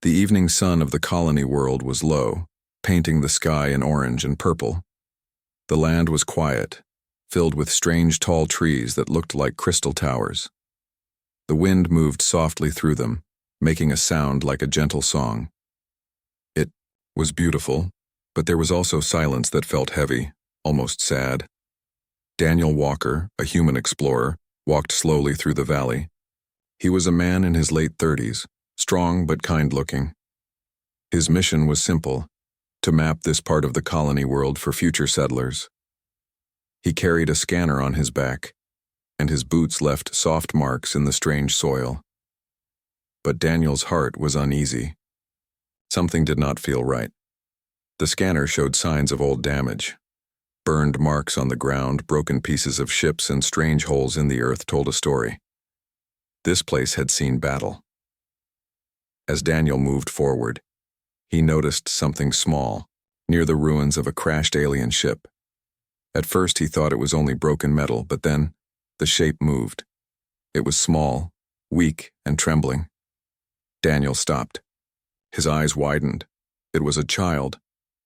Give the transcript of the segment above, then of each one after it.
The evening sun of the colony world was low, painting the sky in orange and purple. The land was quiet, filled with strange tall trees that looked like crystal towers. The wind moved softly through them, making a sound like a gentle song. It was beautiful, but there was also silence that felt heavy, almost sad. Daniel Walker, a human explorer, walked slowly through the valley. He was a man in his late 30s, strong but kind-looking. His mission was simple: to map this part of the colony world for future settlers. He carried a scanner on his back, and his boots left soft marks in the strange soil. But Daniel's heart was uneasy. Something did not feel right. The scanner showed signs of old damage. Burned marks on the ground, broken pieces of ships, and strange holes in the earth told a story. This place had seen battle. As Daniel moved forward, he noticed something small, near the ruins of a crashed alien ship. At first he thought it was only broken metal, but then the shape moved. It was small, weak, and trembling. Daniel stopped. His eyes widened. It was a child,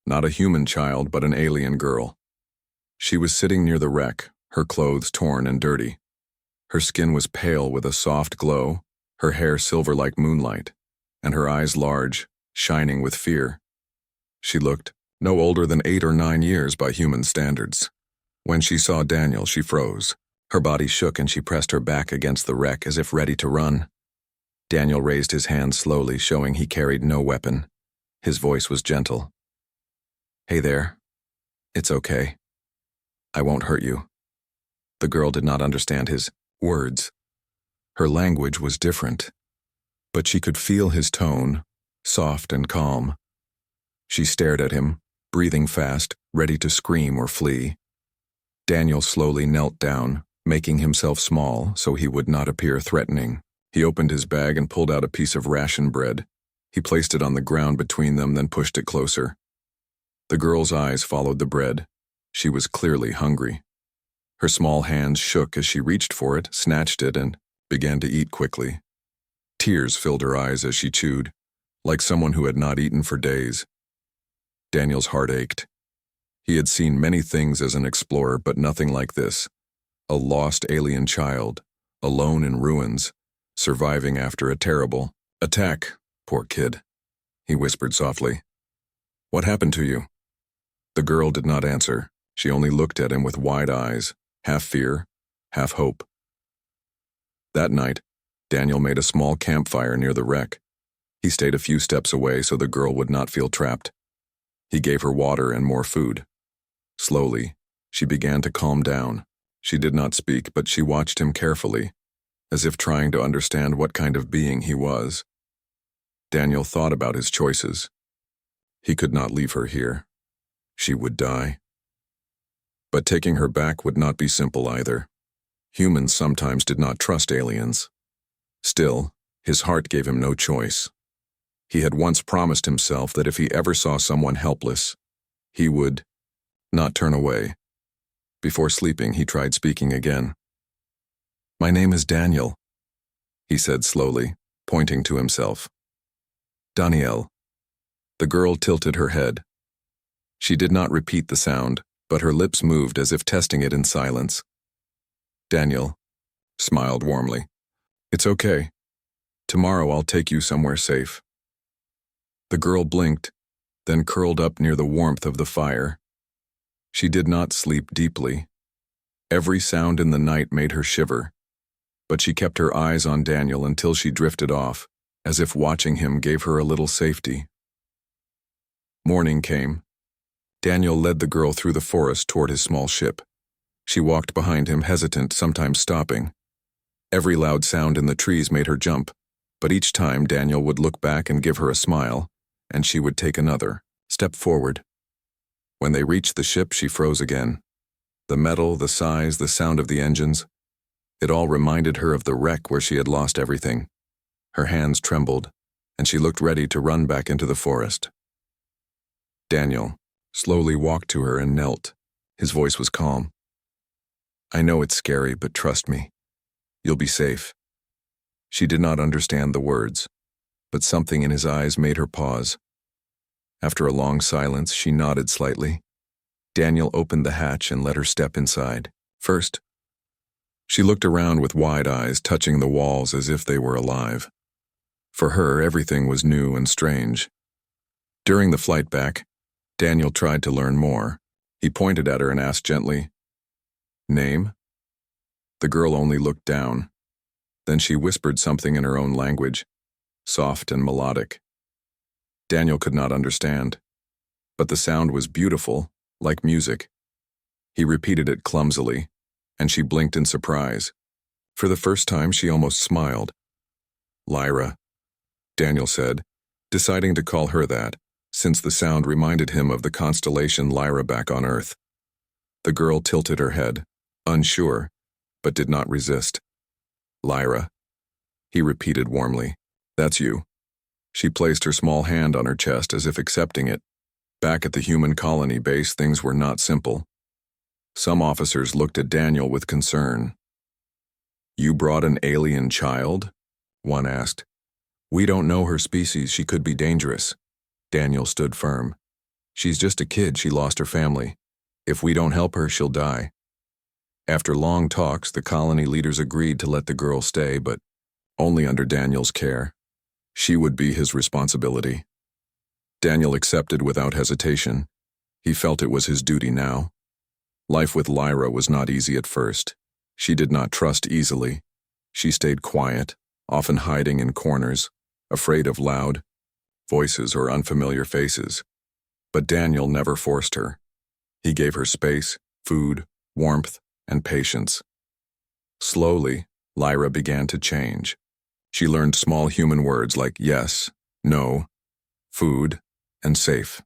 not a human child, but an alien girl. She was sitting near the wreck, her clothes torn and dirty. Her skin was pale with a soft glow, her hair silver like moonlight, and her eyes large, shining with fear. She looked no older than 8 or 9 years by human standards. When she saw Daniel, she froze. Her body shook and she pressed her back against the wreck as if ready to run. Daniel raised his hand slowly, showing he carried no weapon. His voice was gentle. "Hey there. It's okay. I won't hurt you." The girl did not understand his words. Her language was different, but she could feel his tone, soft and calm. She stared at him, breathing fast, ready to scream or flee. Daniel slowly knelt down, making himself small so he would not appear threatening. He opened his bag and pulled out a piece of ration bread. He placed it on the ground between them, then pushed it closer. The girl's eyes followed the bread. She was clearly hungry. Her small hands shook as she reached for it, snatched it, and began to eat quickly. Tears filled her eyes as she chewed, like someone who had not eaten for days. Daniel's heart ached. He had seen many things as an explorer, but nothing like this. A lost alien child, alone in ruins, surviving after a terrible attack. "Poor kid," he whispered softly. "What happened to you?" The girl did not answer. She only looked at him with wide eyes, half fear, half hope. That night, Daniel made a small campfire near the wreck. He stayed a few steps away so the girl would not feel trapped. He gave her water and more food. Slowly, she began to calm down. She did not speak, but she watched him carefully, as if trying to understand what kind of being he was. Daniel thought about his choices. He could not leave her here. She would die. But taking her back would not be simple either. Humans sometimes did not trust aliens. Still, his heart gave him no choice. He had once promised himself that if he ever saw someone helpless, he would not turn away. Before sleeping, he tried speaking again. "My name is Daniel," he said slowly, pointing to himself. "Daniel." The girl tilted her head. She did not repeat the sound, but her lips moved as if testing it in silence. Daniel smiled warmly. "It's okay. Tomorrow I'll take you somewhere safe." The girl blinked, then curled up near the warmth of the fire. She did not sleep deeply. Every sound in the night made her shiver, but she kept her eyes on Daniel until she drifted off, as if watching him gave her a little safety. Morning came. Daniel led the girl through the forest toward his small ship. She walked behind him, hesitant, sometimes stopping. Every loud sound in the trees made her jump, but each time Daniel would look back and give her a smile, and she would take another step forward. When they reached the ship, she froze again. The metal, the size, the sound of the engines, it all reminded her of the wreck where she had lost everything. Her hands trembled, and she looked ready to run back into the forest. Daniel slowly walked to her and knelt. His voice was calm. "I know it's scary, but trust me. You'll be safe." She did not understand the words. but something in his eyes made her pause. After a long silence, she nodded slightly. Daniel opened the hatch and let her step inside. First, she looked around with wide eyes, touching the walls as if they were alive. For her, everything was new and strange. During the flight back, Daniel tried to learn more. He pointed at her and asked gently, "Name?" The girl only looked down. Then she whispered something in her own language, soft and melodic. Daniel could not understand, but the sound was beautiful, like music. He repeated it clumsily, and she blinked in surprise. For the first time, she almost smiled. "Lyra," Daniel said, deciding to call her that, since the sound reminded him of the constellation Lyra back on Earth. The girl tilted her head, unsure, but did not resist. "Lyra," he repeated warmly. "That's you." She placed her small hand on her chest as if accepting it. Back at the human colony base, things were not simple. Some officers looked at Daniel with concern. "You brought an alien child?" one asked. "We don't know her species. She could be dangerous." Daniel stood firm. "She's just a kid. She lost her family. If we don't help her, she'll die." After long talks, the colony leaders agreed to let the girl stay, but only under Daniel's care. She would be his responsibility. Daniel accepted without hesitation. He felt it was his duty now. Life with Lyra was not easy at first. She did not trust easily. She stayed quiet, often hiding in corners, afraid of loud voices or unfamiliar faces. But Daniel never forced her. He gave her space, food, warmth, and patience. Slowly, Lyra began to change. She learned small human words like yes, no, food, and safe.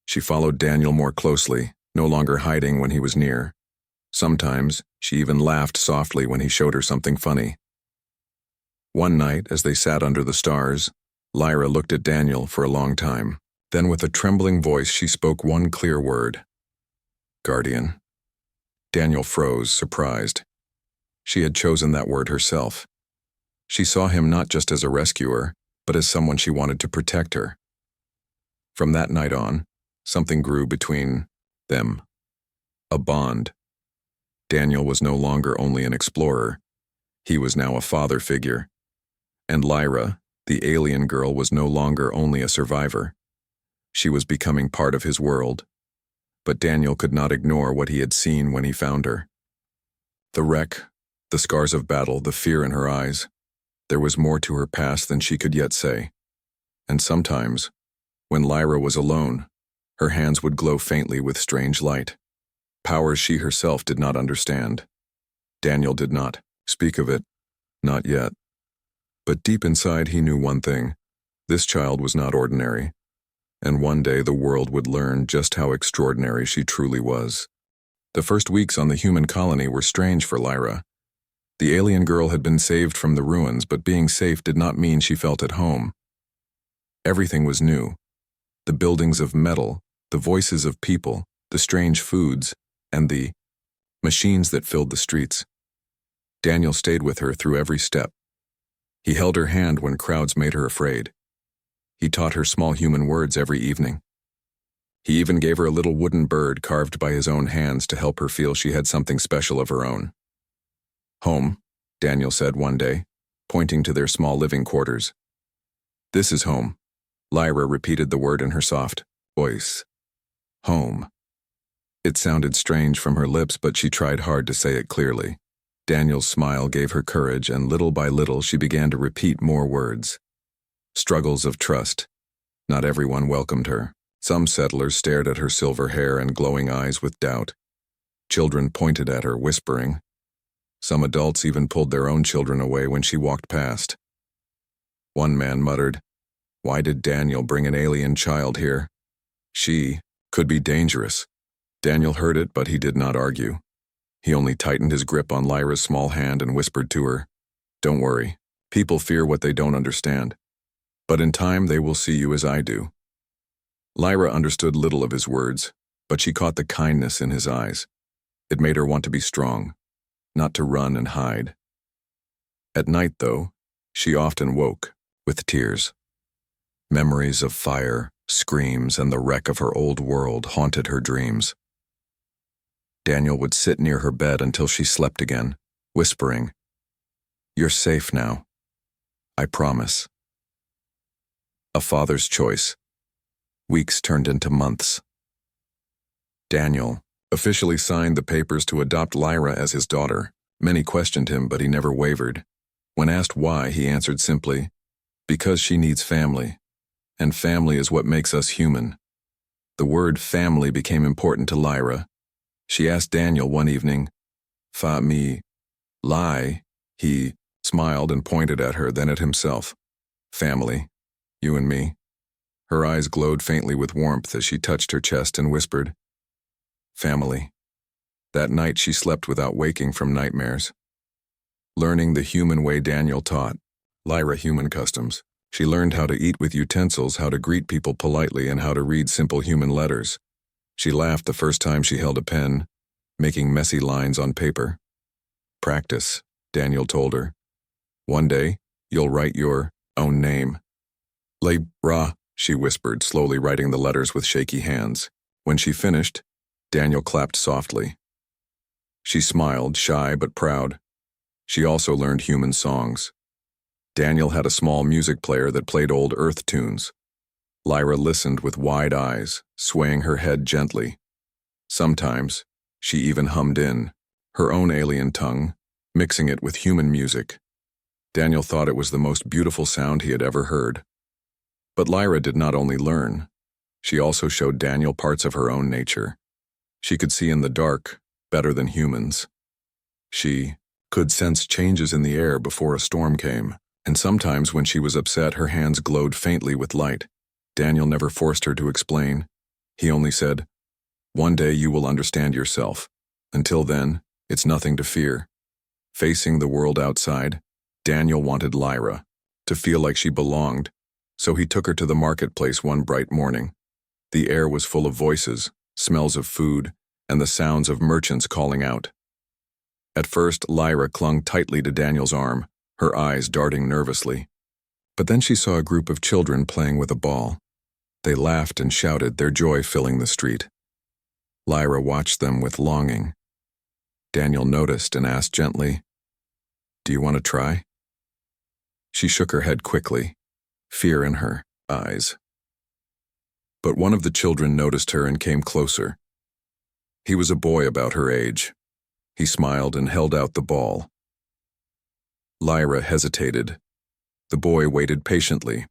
She followed Daniel more closely, no longer hiding when he was near. Sometimes, she even laughed softly when he showed her something funny. One night, as they sat under the stars, Lyra looked at Daniel for a long time. Then with a trembling voice, she spoke one clear word. "Guardian." Daniel froze, surprised. She had chosen that word herself. She saw him not just as a rescuer, but as someone she wanted to protect her. From that night on, something grew between them. A bond. Daniel was no longer only an explorer. He was now a father figure. And Lyra, the alien girl, was no longer only a survivor. She was becoming part of his world. But Daniel could not ignore what he had seen when he found her. The wreck, the scars of battle, the fear in her eyes. There was more to her past than she could yet say. And sometimes, when Lyra was alone, her hands would glow faintly with strange light. Powers she herself did not understand. Daniel did not speak of it, not yet. But deep inside he knew one thing. This child was not ordinary. And one day the world would learn just how extraordinary she truly was. The first weeks on the human colony were strange for Lyra. The alien girl had been saved from the ruins, but being safe did not mean she felt at home. Everything was new. The buildings of metal, the voices of people, the strange foods, and the machines that filled the streets. Daniel stayed with her through every step. He held her hand when crowds made her afraid. He taught her small human words every evening. He even gave her a little wooden bird carved by his own hands to help her feel she had something special of her own. "Home," Daniel said one day, pointing to their small living quarters. "This is home." Lyra repeated the word in her soft voice. Home. It sounded strange from her lips, but she tried hard to say it clearly. Daniel's smile gave her courage, and little by little she began to repeat more words. Struggles of trust. Not everyone welcomed her. Some settlers stared at her silver hair and glowing eyes with doubt. Children pointed at her, whispering. Some adults even pulled their own children away when she walked past. One man muttered, "Why did Daniel bring an alien child here? She could be dangerous." Daniel heard it, but he did not argue. He only tightened his grip on Lyra's small hand and whispered to her, "Don't worry. People fear what they don't understand. But in time they will see you as I do." Lyra understood little of his words, but she caught the kindness in his eyes. It made her want to be strong, not to run and hide. At night, though, she often woke with tears. Memories of fire, screams, and the wreck of her old world haunted her dreams. Daniel would sit near her bed until she slept again, whispering, "You're safe now. I promise." A father's choice. Weeks turned into months. Daniel officially signed the papers to adopt Lyra as his daughter. Many questioned him, but he never wavered. When asked why, he answered simply, "Because she needs family, and family is what makes us human." The word family became important to Lyra. She asked Daniel one evening, "Fa me lie?" He smiled and pointed at her, then at himself. "Family, you and me." Her eyes glowed faintly with warmth as she touched her chest and whispered, "Family." That night she slept without waking from nightmares. Learning the human way Daniel taught Lyra human customs. She learned how to eat with utensils, how to greet people politely, and how to read simple human letters. She laughed the first time she held a pen, making messy lines on paper. "Practice," Daniel told her. "One day, you'll write your own name." "Lyra," she whispered, slowly writing the letters with shaky hands. When she finished, Daniel clapped softly. She smiled, shy but proud. She also learned human songs. Daniel had a small music player that played old Earth tunes. Lyra listened with wide eyes, swaying her head gently. Sometimes, she even hummed in, her own alien tongue, mixing it with human music. Daniel thought it was the most beautiful sound he had ever heard. But Lyra did not only learn, she also showed Daniel parts of her own nature. She could see in the dark better than humans. She could sense changes in the air before a storm came, and sometimes when she was upset, her hands glowed faintly with light. Daniel never forced her to explain. He only said, "One day you will understand yourself. Until then, it's nothing to fear." Facing the world outside, Daniel wanted Lyra to feel like she belonged, so he took her to the marketplace one bright morning. The air was full of voices, smells of food, and the sounds of merchants calling out. At first, Lyra clung tightly to Daniel's arm, her eyes darting nervously. But then she saw a group of children playing with a ball. They laughed and shouted, their joy filling the street. Lyra watched them with longing. Daniel noticed and asked gently, "Do you want to try?" She shook her head quickly, fear in her eyes. But one of the children noticed her and came closer. He was a boy about her age. He smiled and held out the ball. Lyra hesitated. The boy waited patiently.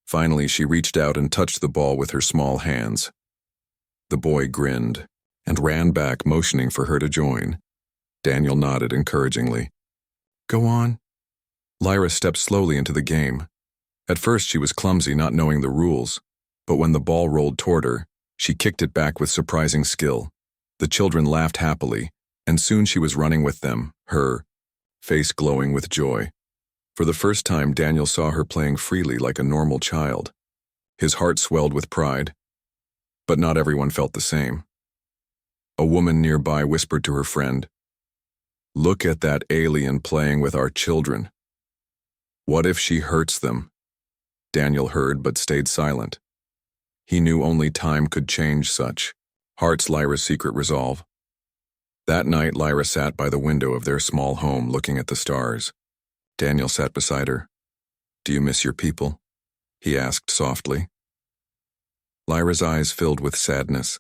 Finally, she reached out and touched the ball with her small hands. The boy grinned and ran back, motioning for her to join. Daniel nodded encouragingly. "Go on." Lyra stepped slowly into the game. At first, she was clumsy, not knowing the rules, but when the ball rolled toward her, she kicked it back with surprising skill. The children laughed happily, and soon she was running with them, her face glowing with joy. For the first time, Daniel saw her playing freely like a normal child. His heart swelled with pride. But not everyone felt the same. A woman nearby whispered to her friend, "Look at that alien playing with our children. What if she hurts them?" Daniel heard but stayed silent. He knew only time could change such hearts. Lyra's secret resolve. That night, Lyra sat by the window of their small home looking at the stars. Daniel sat beside her. "Do you miss your people?" he asked softly. Lyra's eyes filled with sadness.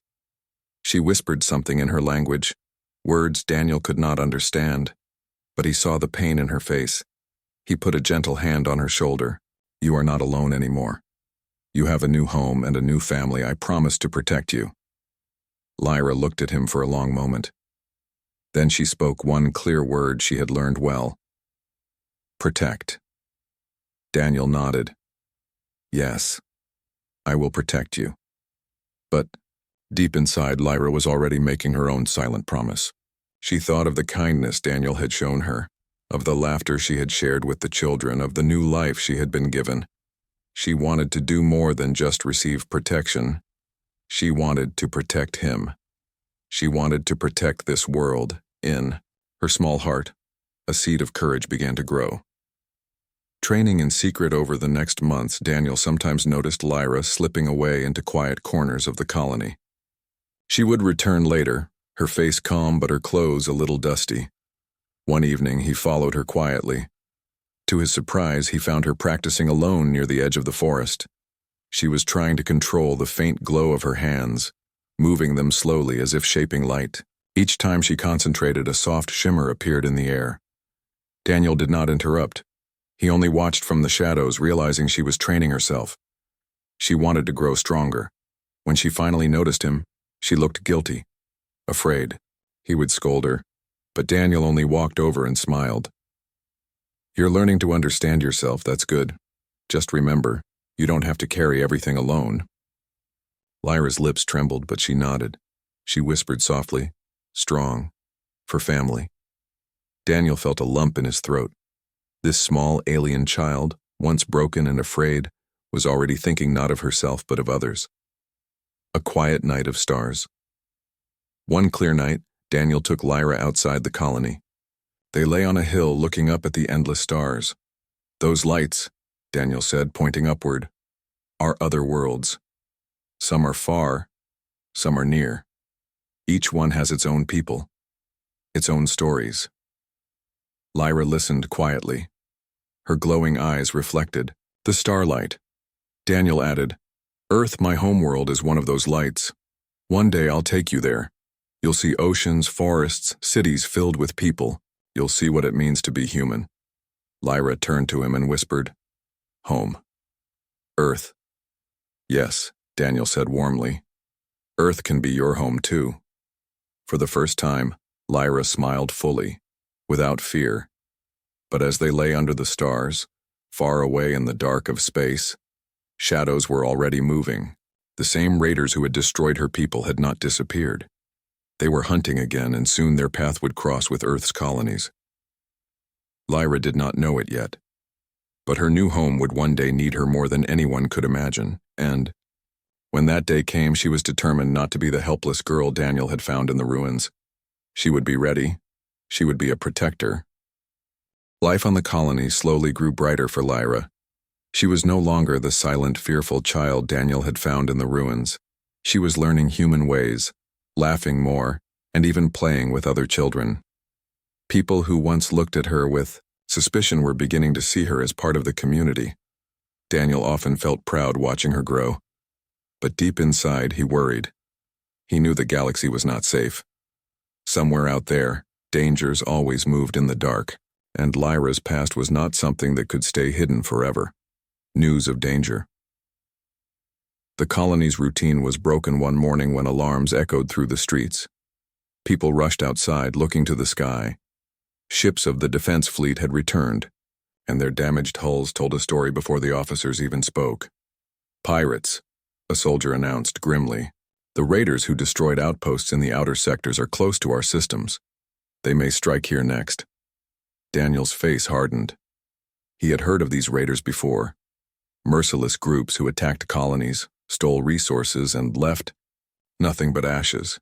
She whispered something in her language, words Daniel could not understand, but he saw the pain in her face. He put a gentle hand on her shoulder. "You are not alone anymore. You have a new home and a new family. I promise to protect you." Lyra looked at him for a long moment. Then she spoke one clear word she had learned well. "Protect." Daniel nodded. "Yes, I will protect you." But deep inside, Lyra was already making her own silent promise. She thought of the kindness Daniel had shown her, of the laughter she had shared with the children, of the new life she had been given. She wanted to do more than just receive protection. She wanted to protect him. She wanted to protect this world. In her small heart, a seed of courage began to grow. Training in secret over the next months, Daniel sometimes noticed Lyra slipping away into quiet corners of the colony. She would return later, her face calm but her clothes a little dusty. One evening, he followed her quietly. To his surprise, he found her practicing alone near the edge of the forest. She was trying to control the faint glow of her hands, moving them slowly as if shaping light. Each time she concentrated, a soft shimmer appeared in the air. Daniel did not interrupt. He only watched from the shadows, realizing she was training herself. She wanted to grow stronger. When she finally noticed him, she looked guilty, afraid. He would scold her, but Daniel only walked over and smiled. "You're learning to understand yourself, that's good. Just remember, you don't have to carry everything alone." Lyra's lips trembled, but she nodded. She whispered softly, "Strong, for family." Daniel felt a lump in his throat. This small alien child, once broken and afraid, was already thinking not of herself but of others. A quiet night of stars. One clear night, Daniel took Lyra outside the colony. They lay on a hill looking up at the endless stars. "Those lights," Daniel said, pointing upward, "are other worlds. Some are far, some are near. Each one has its own people, its own stories." Lyra listened quietly. Her glowing eyes reflected the starlight. Daniel added, "Earth, my homeworld, is one of those lights. One day I'll take you there. You'll see oceans, forests, cities filled with people. You'll see what it means to be human." Lyra turned to him and whispered, "Home. Earth." "Yes," Daniel said warmly. "Earth can be your home too." For the first time, Lyra smiled fully, without fear. But as they lay under the stars, far away in the dark of space, shadows were already moving. The same raiders who had destroyed her people had not disappeared. They were hunting again, and soon their path would cross with Earth's colonies. Lyra did not know it yet, but her new home would one day need her more than anyone could imagine, and when that day came, she was determined not to be the helpless girl Daniel had found in the ruins. She would be ready. She would be a protector. Life on the colony slowly grew brighter for Lyra. She was no longer the silent, fearful child Daniel had found in the ruins. She was learning human ways, laughing more, and even playing with other children. People who once looked at her with suspicion were beginning to see her as part of the community. Daniel often felt proud watching her grow. But deep inside, he worried. He knew the galaxy was not safe. Somewhere out there, dangers always moved in the dark, and Lyra's past was not something that could stay hidden forever. News of danger. The colony's routine was broken one morning when alarms echoed through the streets. People rushed outside, looking to the sky. Ships of the defense fleet had returned, and their damaged hulls told a story before the officers even spoke. "Pirates," a soldier announced grimly. "The raiders who destroyed outposts in the outer sectors are close to our systems. They may strike here next." Daniel's face hardened. He had heard of these raiders before. Merciless groups who attacked colonies, stole resources, and left nothing but ashes.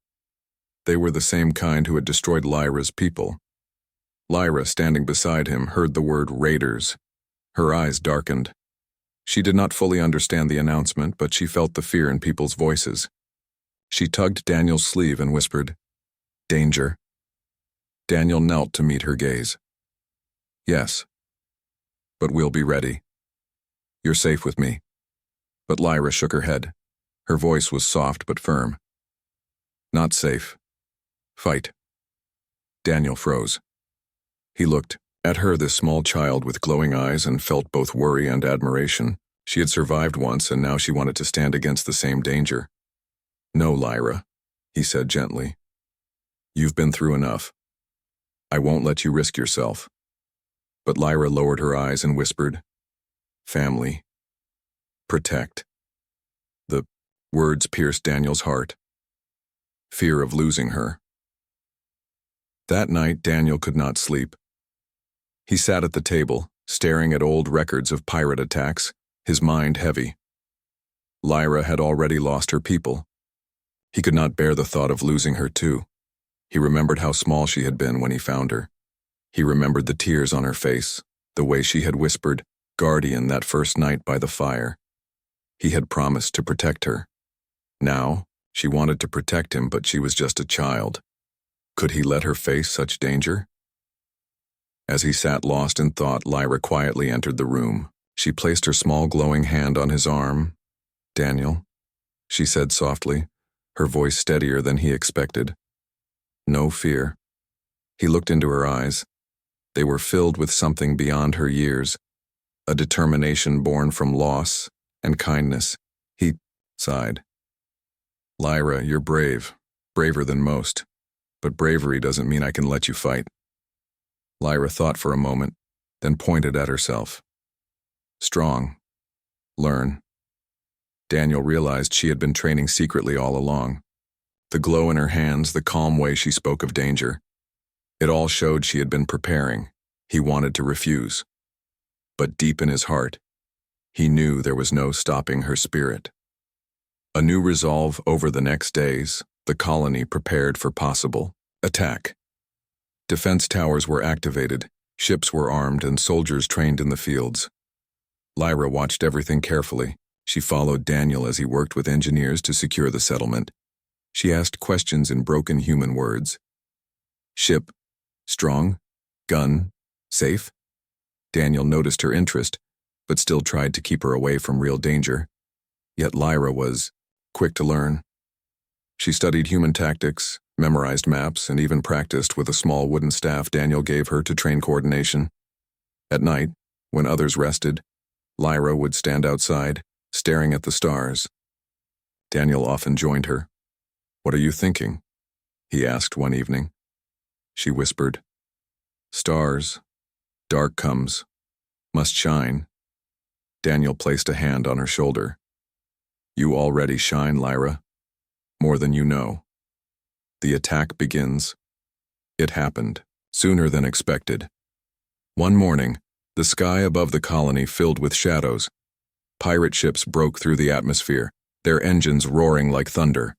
They were the same kind who had destroyed Lyra's people. Lyra, standing beside him, heard the word raiders. Her eyes darkened. She did not fully understand the announcement, but she felt the fear in people's voices. She tugged Daniel's sleeve and whispered, "Danger." Daniel knelt to meet her gaze. "Yes, but we'll be ready. You're safe with me." But Lyra shook her head. Her voice was soft but firm. "Not safe. Fight." Daniel froze. He looked at her, this small child with glowing eyes, and felt both worry and admiration. She had survived once, and now she wanted to stand against the same danger. "No, Lyra," he said gently. "You've been through enough. I won't let you risk yourself." But Lyra lowered her eyes and whispered, "Family. Protect." The words pierced Daniel's heart. Fear of losing her. That night, Daniel could not sleep. He sat at the table, staring at old records of pirate attacks, his mind heavy. Lyra had already lost her people. He could not bear the thought of losing her too. He remembered how small she had been when he found her. He remembered the tears on her face, the way she had whispered, guardian that first night by the fire. He had promised to protect her. Now, she wanted to protect him, but she was just a child. Could he let her face such danger? As he sat lost in thought, Lyra quietly entered the room. She placed her small glowing hand on his arm. "Daniel," she said softly, her voice steadier than he expected. "No fear." He looked into her eyes. They were filled with something beyond her years, a determination born from loss and kindness. He sighed. "Lyra, you're brave, braver than most, but bravery doesn't mean I can let you fight." Lyra thought for a moment, then pointed at herself. "Strong. Learn." Daniel realized she had been training secretly all along. The glow in her hands, the calm way she spoke of danger. It all showed she had been preparing. He wanted to refuse. But deep in his heart, he knew there was no stopping her spirit. A new resolve over the next days, the colony prepared for possible attack. Defense towers were activated, ships were armed, and soldiers trained in the fields. Lyra watched everything carefully. She followed Daniel as he worked with engineers to secure the settlement. She asked questions in broken human words. "Ship, strong, gun, safe?" Daniel noticed her interest, but still tried to keep her away from real danger. Yet Lyra was quick to learn. She studied human tactics, memorized maps, and even practiced with a small wooden staff Daniel gave her to train coordination. At night, when others rested, Lyra would stand outside, staring at the stars. Daniel often joined her. "What are you thinking?" he asked one evening. She whispered, "Stars. Dark comes. Must shine." Daniel placed a hand on her shoulder. "You already shine, Lyra. More than you know." The attack begins. It happened, sooner than expected. One morning, the sky above the colony filled with shadows. Pirate ships broke through the atmosphere, their engines roaring like thunder.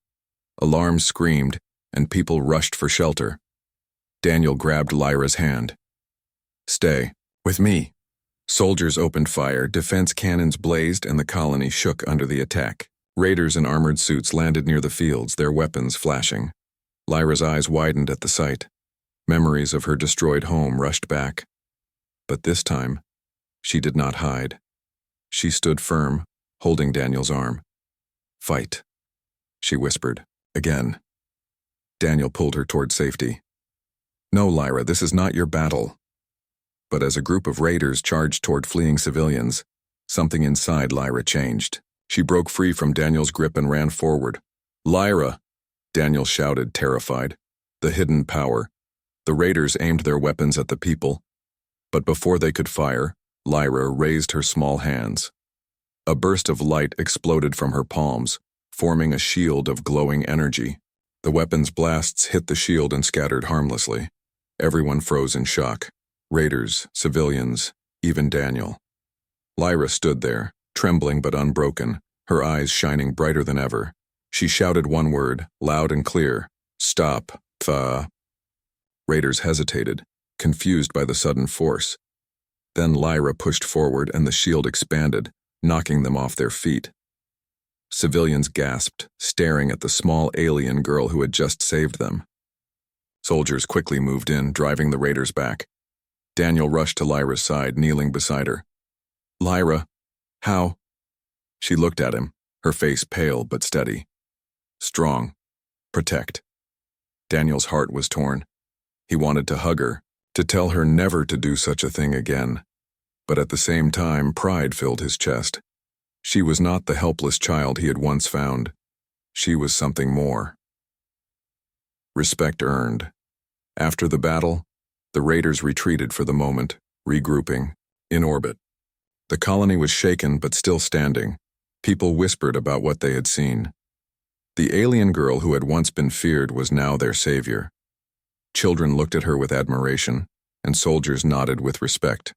Alarms screamed, and people rushed for shelter. Daniel grabbed Lyra's hand. "Stay. With me." Soldiers opened fire, defense cannons blazed, and the colony shook under the attack. Raiders in armored suits landed near the fields, their weapons flashing. Lyra's eyes widened at the sight. Memories of her destroyed home rushed back. But this time, she did not hide. She stood firm, holding Daniel's arm. "Fight," she whispered, again. Daniel pulled her toward safety. "No, Lyra, this is not your battle." But as a group of raiders charged toward fleeing civilians, something inside Lyra changed. She broke free from Daniel's grip and ran forward. "Lyra!" Daniel shouted, terrified. The hidden power. The raiders aimed their weapons at the people. But before they could fire, Lyra raised her small hands. A burst of light exploded from her palms, forming a shield of glowing energy. The weapon's blasts hit the shield and scattered harmlessly. Everyone froze in shock. Raiders, civilians, even Daniel. Lyra stood there, trembling but unbroken, her eyes shining brighter than ever. She shouted one word, loud and clear: "Stop, Fa." Raiders hesitated, confused by the sudden force. Then Lyra pushed forward and the shield expanded, knocking them off their feet. Civilians gasped, staring at the small alien girl who had just saved them. Soldiers quickly moved in, driving the raiders back. Daniel rushed to Lyra's side, kneeling beside her. "Lyra, how?" She looked at him, her face pale but steady. "Strong. Protect." Daniel's heart was torn. He wanted to hug her, to tell her never to do such a thing again. But at the same time, pride filled his chest. She was not the helpless child he had once found. She was something more. Respect earned. After the battle, the raiders retreated for the moment, regrouping, in orbit. The colony was shaken but still standing. People whispered about what they had seen. The alien girl who had once been feared was now their savior. Children looked at her with admiration, and soldiers nodded with respect.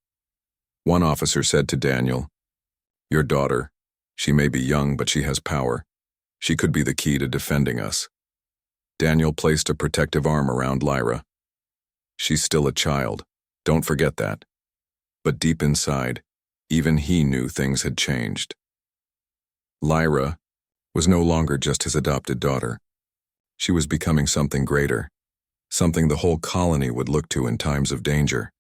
One officer said to Daniel, "Your daughter, she may be young, but she has power. She could be the key to defending us." Daniel placed a protective arm around Lyra. "She's still a child, don't forget that." But deep inside, Even he knew things had changed. Lyra was no longer just his adopted daughter. She was becoming something greater, something the whole colony would look to in times of danger.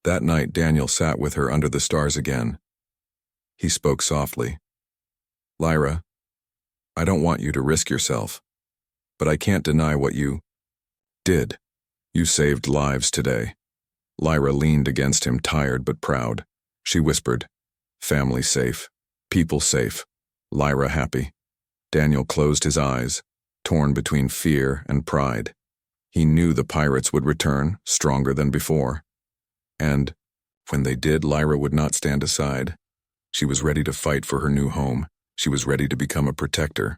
That night, Daniel sat with her under the stars again. He spoke softly. "Lyra, I don't want you to risk yourself, but I can't deny what you did. You saved lives today." Lyra leaned against him, tired but proud. She whispered, "Family safe, people safe, Lyra happy." Daniel closed his eyes, torn between fear and pride. He knew the pirates would return, stronger than before. And when they did, Lyra would not stand aside. She was ready to fight for her new home. She was ready to become a protector.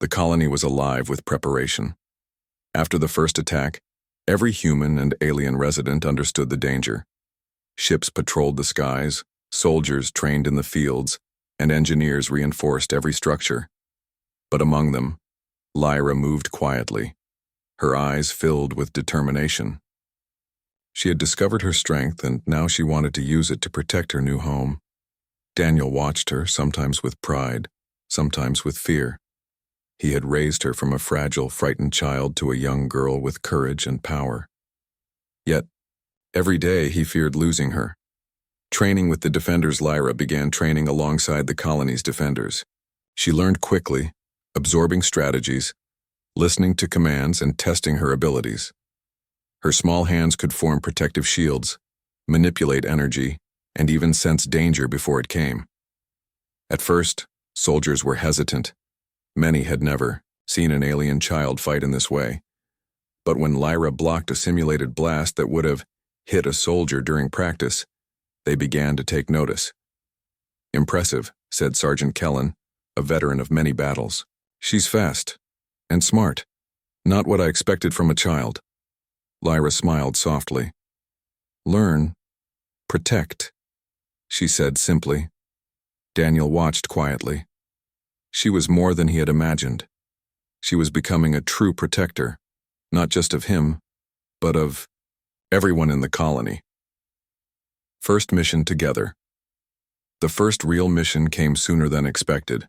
The colony was alive with preparation. After the first attack, every human and alien resident understood the danger. Ships patrolled the skies, soldiers trained in the fields, and engineers reinforced every structure. But among them, Lyra moved quietly, her eyes filled with determination. She had discovered her strength, and now she wanted to use it to protect her new home. Daniel watched her, sometimes with pride, sometimes with fear. He had raised her from a fragile, frightened child to a young girl with courage and power. Yet, every day he feared losing her. Training with the defenders, Lyra began training alongside the colony's defenders. She learned quickly, absorbing strategies, listening to commands, and testing her abilities. Her small hands could form protective shields, manipulate energy, and even sense danger before it came. At first, soldiers were hesitant. Many had never seen an alien child fight in this way. But when Lyra blocked a simulated blast that would have hit a soldier during practice, they began to take notice. "Impressive," said Sergeant Kellen, a veteran of many battles. "She's fast and smart. Not what I expected from a child." Lyra smiled softly. "Learn, protect," she said simply. Daniel watched quietly. She was more than he had imagined. She was becoming a true protector, not just of him, but of everyone in the colony. First mission together. The first real mission came sooner than expected.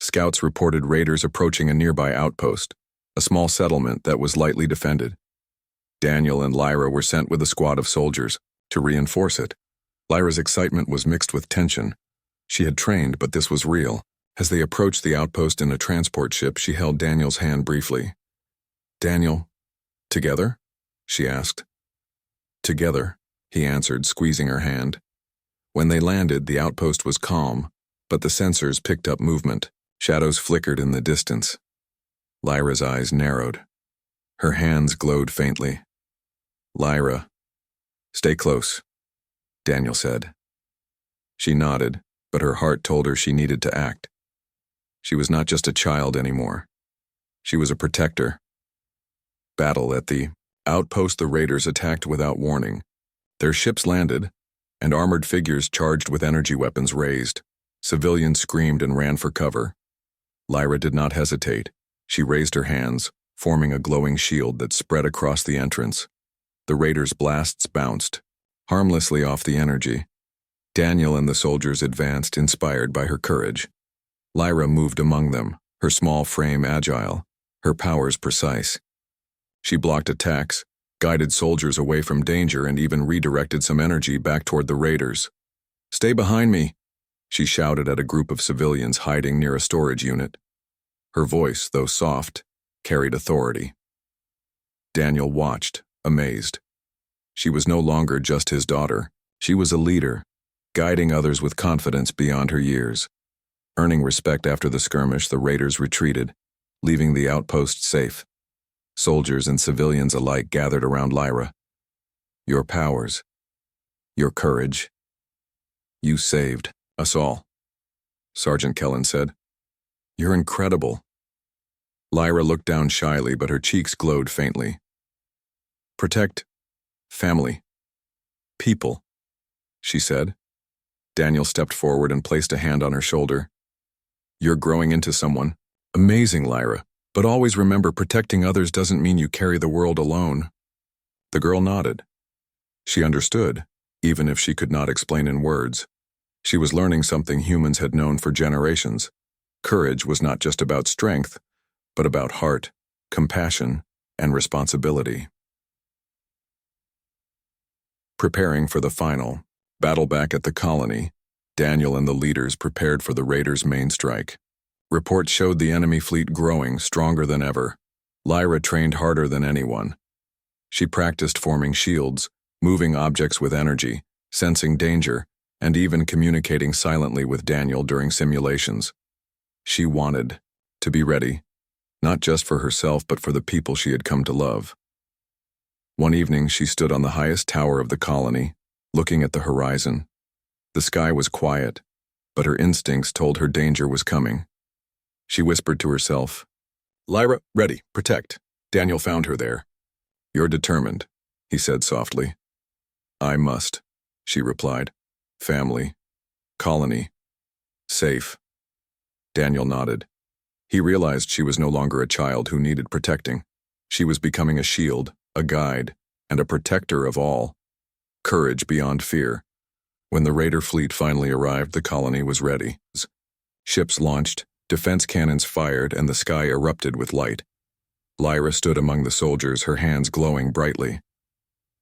Scouts reported raiders approaching a nearby outpost, a small settlement that was lightly defended. Daniel and Lyra were sent with a squad of soldiers to reinforce it. Lyra's excitement was mixed with tension. She had trained, but this was real. As they approached the outpost in a transport ship, she held Daniel's hand briefly. "Daniel, together?" she asked. "Together," he answered, squeezing her hand. When they landed, the outpost was calm, but the sensors picked up movement. Shadows flickered in the distance. Lyra's eyes narrowed. Her hands glowed faintly. "Lyra, stay close," Daniel said. She nodded, but her heart told her she needed to act. She was not just a child anymore. She was a protector. Battle at the outpost. The raiders attacked without warning. Their ships landed, and armored figures charged with energy weapons raised. Civilians screamed and ran for cover. Lyra did not hesitate. She raised her hands, forming a glowing shield that spread across the entrance. The raiders' blasts bounced harmlessly off the energy. Daniel and the soldiers advanced, inspired by her courage. Lyra moved among them, her small frame agile, her powers precise. She blocked attacks, guided soldiers away from danger, and even redirected some energy back toward the raiders. "Stay behind me," she shouted at a group of civilians hiding near a storage unit. Her voice, though soft, carried authority. Daniel watched, amazed. She was no longer just his daughter. She was a leader, guiding others with confidence beyond her years. Earning respect after the skirmish, the raiders retreated, leaving the outpost safe. Soldiers and civilians alike gathered around Lyra. "Your powers, your courage, you saved us all," Sergeant Kellen said. "You're incredible." Lyra looked down shyly, but her cheeks glowed faintly. "Protect family, people," she said. Daniel stepped forward and placed a hand on her shoulder. "You're growing into someone amazing, Lyra, but always remember, protecting others doesn't mean you carry the world alone." The girl nodded. She understood, even if she could not explain in words. She was learning something humans had known for generations. Courage was not just about strength, but about heart, compassion, and responsibility. Preparing for the final battle back at the colony, Daniel and the leaders prepared for the raiders' main strike. Reports showed the enemy fleet growing, stronger than ever. Lyra trained harder than anyone. She practiced forming shields, moving objects with energy, sensing danger, and even communicating silently with Daniel during simulations. She wanted to be ready, not just for herself but for the people she had come to love. One evening she stood on the highest tower of the colony, looking at the horizon. The sky was quiet, but her instincts told her danger was coming. She whispered to herself, "Lyra, ready, protect." Daniel found her there. "You're determined," he said softly. "I must," she replied. "Family, colony, safe." Daniel nodded. He realized she was no longer a child who needed protecting. She was becoming a shield, a guide, and a protector of all. Courage beyond fear. When the raider fleet finally arrived, the colony was ready. Ships launched, defense cannons fired, and the sky erupted with light. Lyra stood among the soldiers, her hands glowing brightly.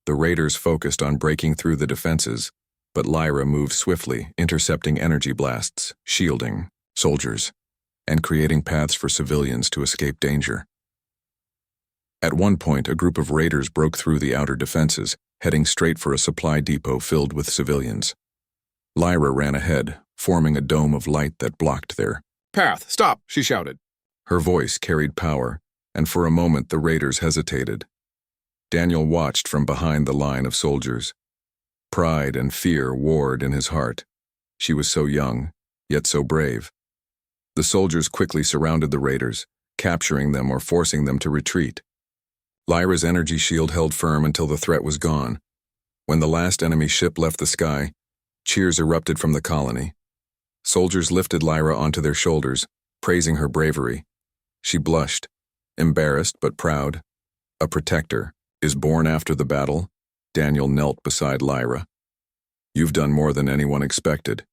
The raiders focused on breaking through the defenses, but Lyra moved swiftly, intercepting energy blasts, shielding soldiers, and creating paths for civilians to escape danger. At one point, a group of raiders broke through the outer defenses, heading straight for a supply depot filled with civilians. Lyra ran ahead, forming a dome of light that blocked their path. "Stop!" she shouted. Her voice carried power, and for a moment the raiders hesitated. Daniel watched from behind the line of soldiers. Pride and fear warred in his heart. She was so young, yet so brave. The soldiers quickly surrounded the raiders, capturing them or forcing them to retreat. Lyra's energy shield held firm until the threat was gone. When the last enemy ship left the sky, cheers erupted from the colony. Soldiers lifted Lyra onto their shoulders, praising her bravery. She blushed, embarrassed but proud. A protector is born after the battle. Daniel knelt beside Lyra. "You've done more than anyone expected.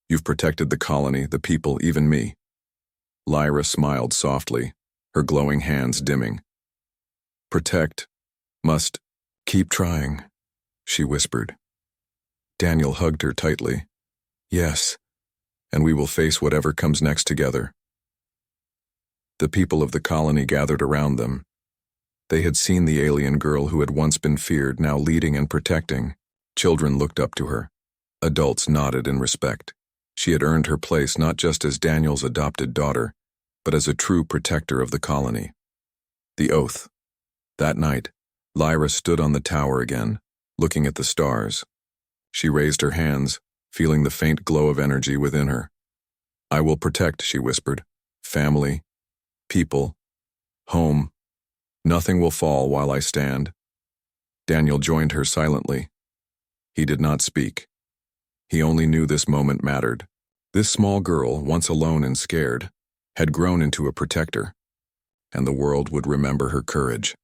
You've protected the colony, the people, even me." Lyra smiled softly, her glowing hands dimming. "Protect, must, keep trying," she whispered. Daniel hugged her tightly. "Yes, and we will face whatever comes next together." The people of the colony gathered around them. They had seen the alien girl who had once been feared, now leading and protecting. Children looked up to her. Adults nodded in respect. She had earned her place not just as Daniel's adopted daughter, but as a true protector of the colony. The oath. That night, Lyra stood on the tower again, looking at the stars. She raised her hands, feeling the faint glow of energy within her. "I will protect," she whispered. "Family, people, home. Nothing will fall while I stand." Daniel joined her silently. He did not speak. He only knew this moment mattered. This small girl, once alone and scared, had grown into a protector, and the world would remember her courage.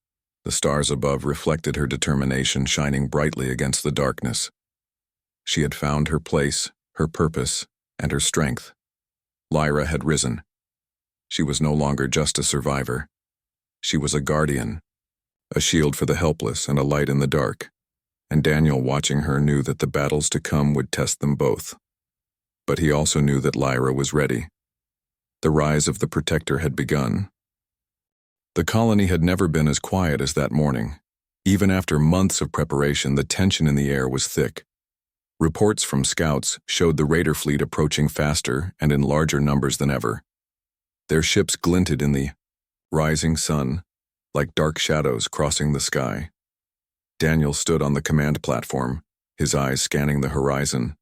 The stars above reflected her determination, shining brightly against the darkness. She had found her place, her purpose, and her strength. Lyra had risen. She was no longer just a survivor. She was a guardian, a shield for the helpless and a light in the dark. And Daniel, watching her, knew that the battles to come would test them both. But he also knew that Lyra was ready. The rise of the protector had begun. The colony had never been as quiet as that morning. Even after months of preparation, the tension in the air was thick. Reports from scouts showed the raider fleet approaching faster and in larger numbers than ever. Their ships glinted in the rising sun, like dark shadows crossing the sky. Daniel stood on the command platform, his eyes scanning the horizon.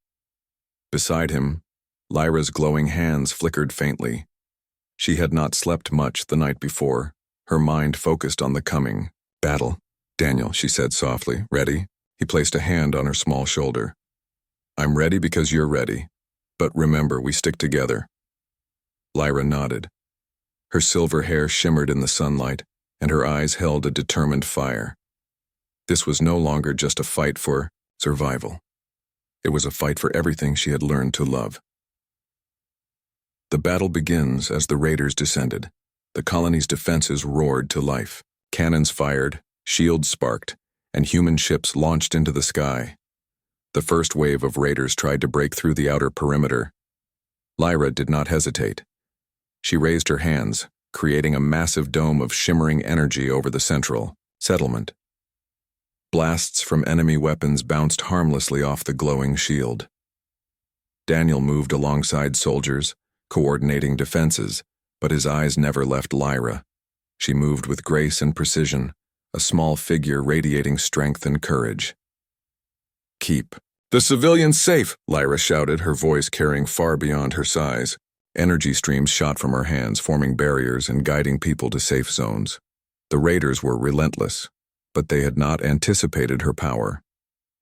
Beside him, Lyra's glowing hands flickered faintly. She had not slept much the night before, her mind focused on the coming battle. "Daniel," she said softly, "ready?" He placed a hand on her small shoulder. "I'm ready because you're ready. But remember, we stick together." Lyra nodded. Her silver hair shimmered in the sunlight, and her eyes held a determined fire. This was no longer just a fight for survival. It was a fight for everything she had learned to love. The battle begins as the raiders descended. The colony's defenses roared to life. Cannons fired, shields sparked, and human ships launched into the sky. The first wave of raiders tried to break through the outer perimeter. Lyra did not hesitate. She raised her hands, creating a massive dome of shimmering energy over the central settlement. Blasts from enemy weapons bounced harmlessly off the glowing shield. Daniel moved alongside soldiers, coordinating defenses, but his eyes never left Lyra. She moved with grace and precision, a small figure radiating strength and courage. "Keep the civilians safe," Lyra shouted, her voice carrying far beyond her size. Energy streams shot from her hands, forming barriers and guiding people to safe zones. The raiders were relentless, but they had not anticipated her power.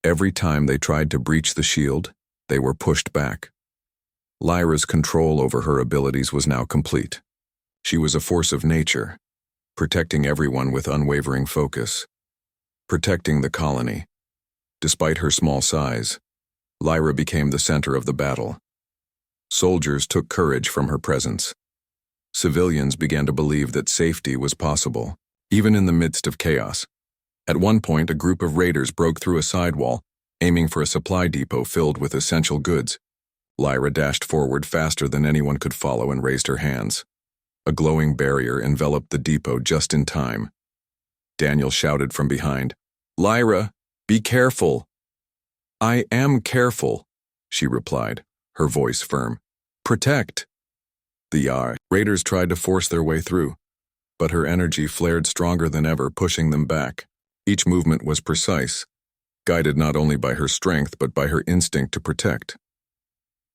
Every time they tried to breach the shield, they were pushed back. Lyra's control over her abilities was now complete. She was a force of nature, protecting everyone with unwavering focus, protecting the colony. Despite her small size, Lyra became the center of the battle. Soldiers took courage from her presence. Civilians began to believe that safety was possible, even in the midst of chaos. At one point, a group of raiders broke through a sidewall, aiming for a supply depot filled with essential goods. Lyra dashed forward faster than anyone could follow and raised her hands. A glowing barrier enveloped the depot just in time. Daniel shouted from behind, "Lyra, be careful." "I am careful," she replied, her voice firm. "Protect." The raiders tried to force their way through, but her energy flared stronger than ever, pushing them back. Each movement was precise, guided not only by her strength but by her instinct to protect.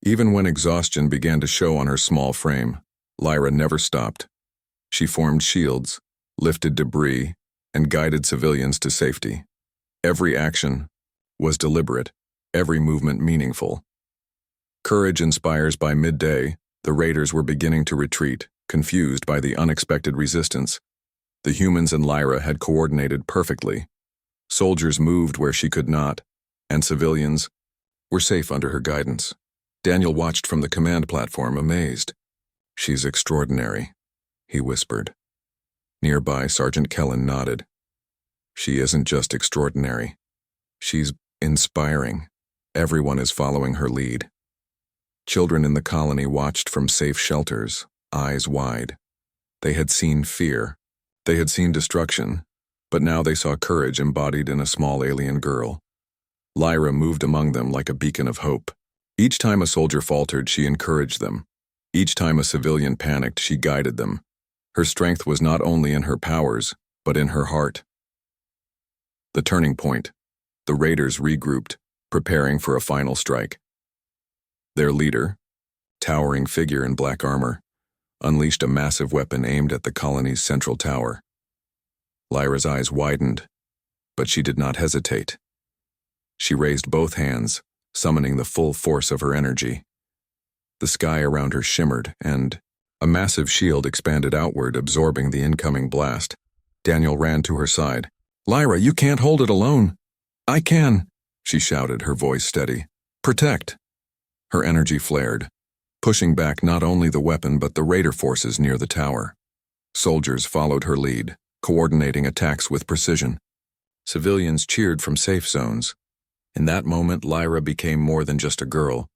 Even when exhaustion began to show on her small frame, Lyra never stopped. She formed shields, lifted debris, and guided civilians to safety. Every action was deliberate, every movement meaningful. Courage inspires. By midday, the raiders were beginning to retreat, confused by the unexpected resistance. The humans and Lyra had coordinated perfectly. Soldiers moved where she could not, and civilians were safe under her guidance. Daniel watched from the command platform, amazed. "She's extraordinary," he whispered. Nearby, Sergeant Kellen nodded. "She isn't just extraordinary. She's inspiring. Everyone is following her lead." Children in the colony watched from safe shelters, eyes wide. They had seen fear. They had seen destruction, but now they saw courage embodied in a small alien girl. Lyra moved among them like a beacon of hope. Each time a soldier faltered, she encouraged them. Each time a civilian panicked, she guided them. Her strength was not only in her powers, but in her heart. The turning point. The raiders regrouped, preparing for a final strike. Their leader, towering figure in black armor, unleashed a massive weapon aimed at the colony's central tower. Lyra's eyes widened, but she did not hesitate. She raised both hands, summoning the full force of her energy. The sky around her shimmered, and a massive shield expanded outward, absorbing the incoming blast. Daniel ran to her side. "Lyra, you can't hold it alone." "I can," she shouted, her voice steady. "Protect." Her energy flared, pushing back not only the weapon but the raider forces near the tower. Soldiers followed her lead, coordinating attacks with precision. Civilians cheered from safe zones. In that moment, Lyra became more than just a girl.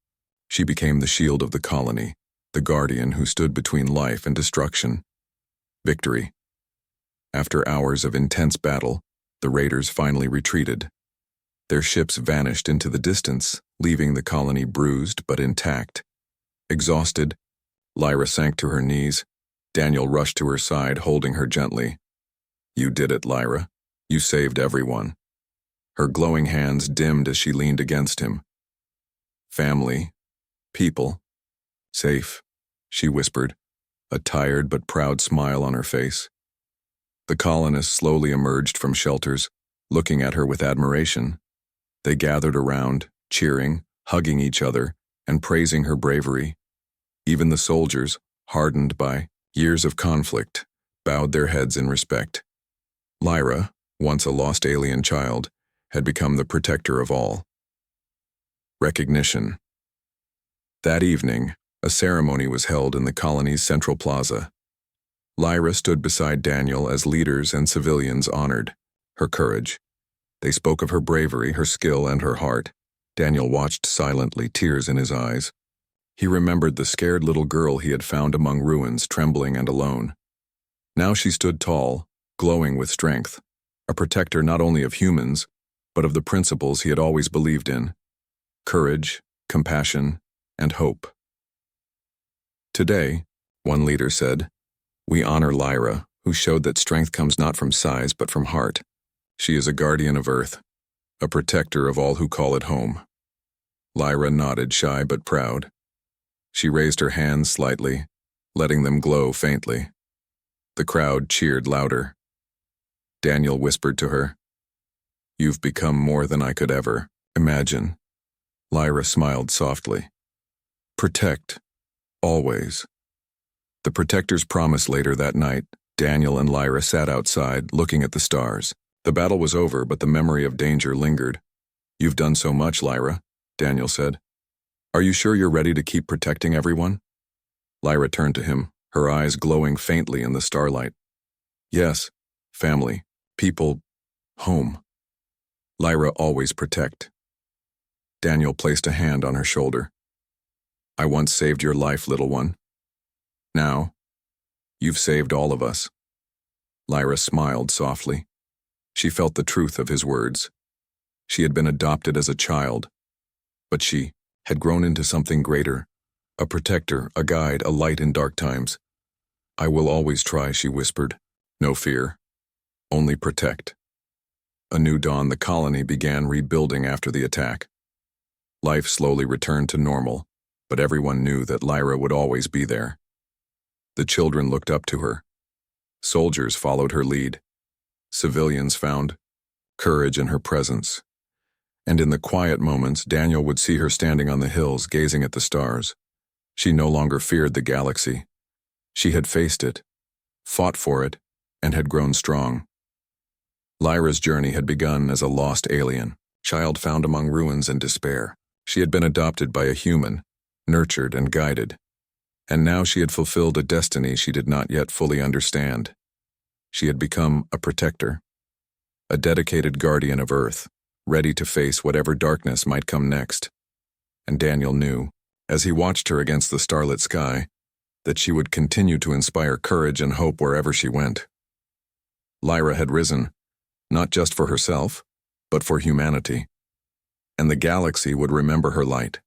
She became the shield of the colony, the guardian who stood between life and destruction. Victory. After hours of intense battle, the raiders finally retreated. Their ships vanished into the distance, leaving the colony bruised but intact. Exhausted, Lyra sank to her knees. Daniel rushed to her side, holding her gently. "You did it, Lyra. You saved everyone." Her glowing hands dimmed as she leaned against him. "Family, people, safe," she whispered, a tired but proud smile on her face. The colonists slowly emerged from shelters, looking at her with admiration. They gathered around, cheering, hugging each other, and praising her bravery. Even the soldiers, hardened by years of conflict, bowed their heads in respect. Lyra, once a lost alien child, had become the protector of all. Recognition. That evening, a ceremony was held in the colony's central plaza. Lyra stood beside Daniel as leaders and civilians honored her courage. They spoke of her bravery, her skill, and her heart. Daniel watched silently, tears in his eyes. He remembered the scared little girl he had found among ruins, trembling and alone. Now she stood tall, glowing with strength, a protector not only of humans, but of the principles he had always believed in: courage, compassion, and hope. Today, one leader said, we honor Lyra, who showed that strength comes not from size but from heart. She is a guardian of Earth, a protector of all who call it home. Lyra nodded, shy but proud. She raised her hands slightly, letting them glow faintly. The crowd cheered louder. Daniel whispered to her, "You've become more than I could ever imagine." Lyra smiled softly. "Protect, always." The protector's promise. Later that night, Daniel and Lyra sat outside, looking at the stars. The battle was over, but the memory of danger lingered. "You've done so much, Lyra," Daniel said. "Are you sure you're ready to keep protecting everyone?" Lyra turned to him, her eyes glowing faintly in the starlight. "Yes, family, people, home. Lyra, always protect." Daniel placed a hand on her shoulder. "I once saved your life, little one. Now, you've saved all of us." Lyra smiled softly. She felt the truth of his words. She had been adopted as a child, but she had grown into something greater, a protector, a guide, a light in dark times. "I will always try," she whispered. "No fear. Only protect." A new dawn. The colony began rebuilding after the attack. Life slowly returned to normal, but everyone knew that Lyra would always be there. The children looked up to her. Soldiers followed her lead. Civilians found courage in her presence. And in the quiet moments, Daniel would see her standing on the hills, gazing at the stars. She no longer feared the galaxy. She had faced it, fought for it, and had grown strong. Lyra's journey had begun as a lost alien, child found among ruins and despair. She had been adopted by a human, nurtured and guided. And now she had fulfilled a destiny she did not yet fully understand. She had become a protector, a dedicated guardian of Earth, ready to face whatever darkness might come next. And Daniel knew, as he watched her against the starlit sky, that she would continue to inspire courage and hope wherever she went. Lyra had risen, not just for herself, but for humanity. And the galaxy would remember her light.